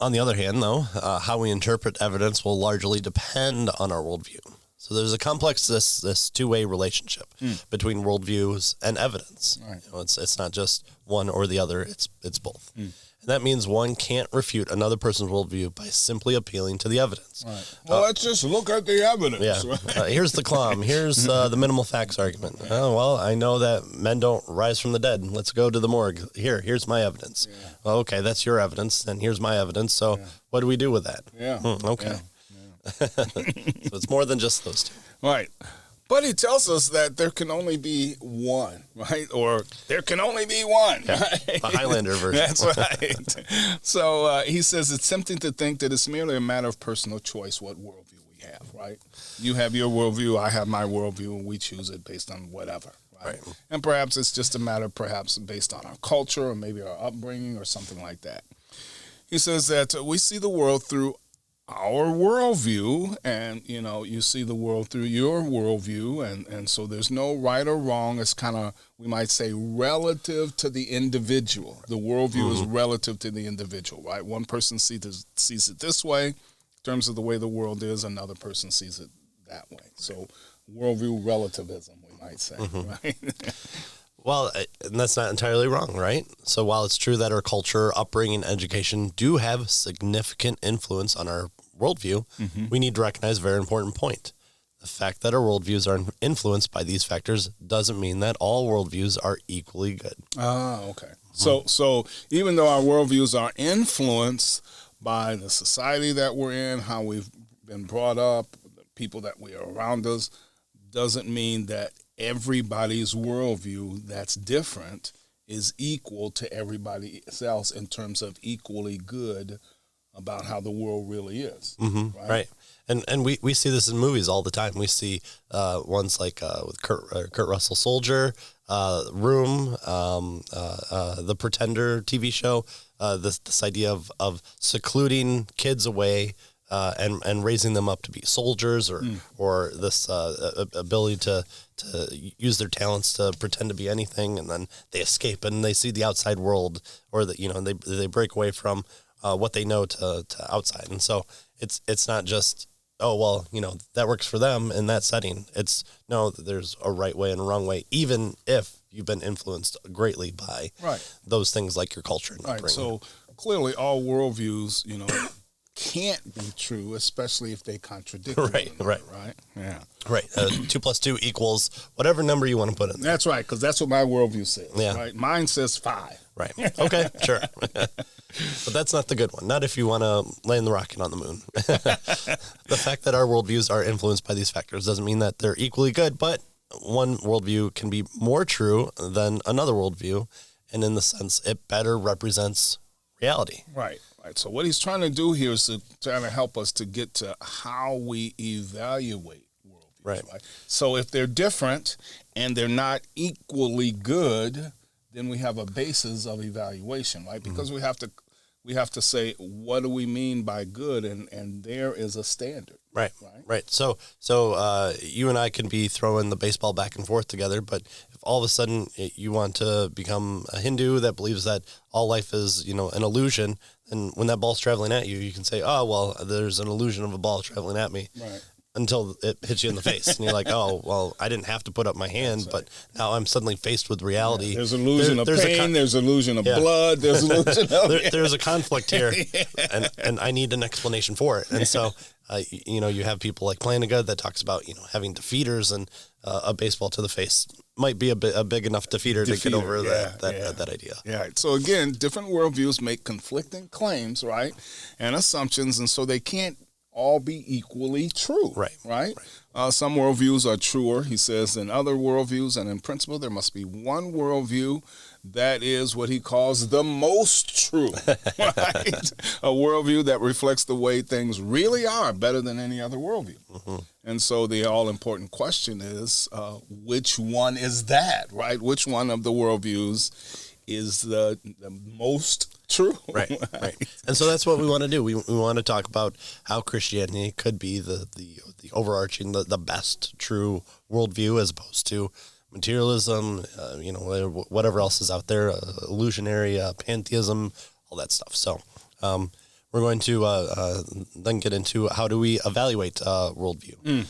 On the other hand, though, how we interpret evidence will largely depend on our worldview. So there's a complex, this two-way relationship between worldviews and evidence. Right. It's not just one or the other, it's both. And that means one can't refute another person's worldview by simply appealing to the evidence. Right. Well, let's just look at the evidence. Yeah. Here's the clom. Here's the minimal facts argument. Oh, well, I know that men don't rise from the dead. Let's go to the morgue. Here's my evidence. Yeah. Well, okay, that's your evidence, and here's my evidence. So what do we do with that? Yeah. Okay. Yeah. So it's more than just those two. Right. But he tells us that there can only be one, right? Or there can only be one. Yeah, right? the Highlander version. That's right. So he says it's tempting to think that it's merely a matter of personal choice what worldview we have, right? You have your worldview, I have my worldview, and we choose it based on whatever, right? And perhaps it's just a matter based on our culture or maybe our upbringing or something like that. He says that we see the world through our worldview, and you see the world through your worldview, and so there's no right or wrong. It's kind of, we might say, relative to the individual. The worldview is relative to the individual, right? One person sees it this way in terms of the way the world is, another person sees it that way. So worldview relativism, we might say, right? Well, and that's not entirely wrong, right? So while it's true that our culture, upbringing, education do have significant influence on our worldview, we need to recognize a very important point. The fact that our worldviews are influenced by these factors doesn't mean that all worldviews are equally good. Okay. So even though our worldviews are influenced by the society that we're in, how we've been brought up, the people that we are around us, doesn't mean that everybody's worldview that's different is equal to everybody else in terms of equally good about how the world really is. Right. And we see this in movies all the time. We see ones like with Kurt Russell Soldier, Room, the Pretender TV show, this idea of secluding kids away and raising them up to be soldiers, or this ability to use their talents to pretend to be anything, and then they escape and they see the outside world, or they break away from what they know to outside. And so it's not just, oh, well, that works for them in that setting. It's no, there's a right way and a wrong way, even if you've been influenced greatly by those things like your culture and upbringing. So clearly all worldviews, can't be true, especially if they contradict right? Yeah. Right. 2 + 2 = whatever number you want to put in there. That's right, because that's what my worldview says. Yeah. Right? Mine says 5. Right. Okay, sure. But that's not the good one. Not if you want to land the rocket on the moon. The fact that our worldviews are influenced by these factors doesn't mean that they're equally good, but one worldview can be more true than another worldview, and in the sense it better represents reality. Right. So what he's trying to do here is to try to help us to get to how we evaluate worldviews. Right. So if they're different and they're not equally good, then we have a basis of evaluation, right? Because we have to say, what do we mean by good, and there is a standard. Right. So you and I can be throwing the baseball back and forth together, but if all of a sudden you want to become a Hindu that believes that all life is, an illusion, and when that ball's traveling at you, you can say, oh, well, there's an illusion of a ball traveling at me. Right. Until it hits you in the face. And you're like, oh, well, I didn't have to put up my hand, but now I'm suddenly faced with reality. Yeah, there's illusion of pain, there's illusion of blood, there's illusion of... There's a conflict here, and I need an explanation for it. And so, you have people like Flanagan that talks about, having defeaters, and a baseball to the face might be a big enough defeater to get over that idea. Yeah. So again, different worldviews make conflicting claims, right, and assumptions, and so they can't all be equally true. Right. Some worldviews are truer, he says, than other worldviews, and in principle, there must be one worldview that is what he calls the most true, right? A worldview that reflects the way things really are better than any other worldview. And so the all-important question is, which one is that, right? Which one of the worldviews is the most true? Right. And so that's what we want to do. We want to talk about how Christianity could be the overarching, the best true worldview, as opposed to materialism, whatever else is out there, illusionary, pantheism, all that stuff. So we're going to then get into how do we evaluate worldview.